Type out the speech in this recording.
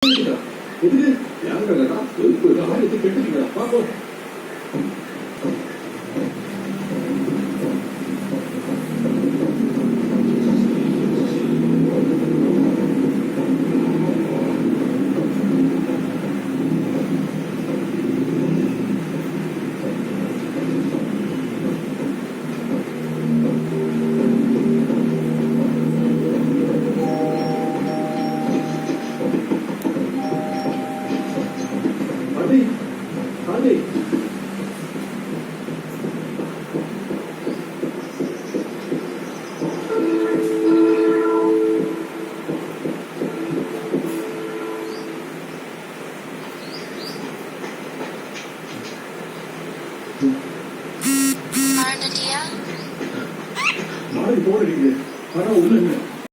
எதுக்கு யாருக்கா கேட்டா எதுக்கு ஆயிரத்தி கெட்டுக்கீங்களா பாப்போம். மாடு போடுறீங்க ஆனா உள்ள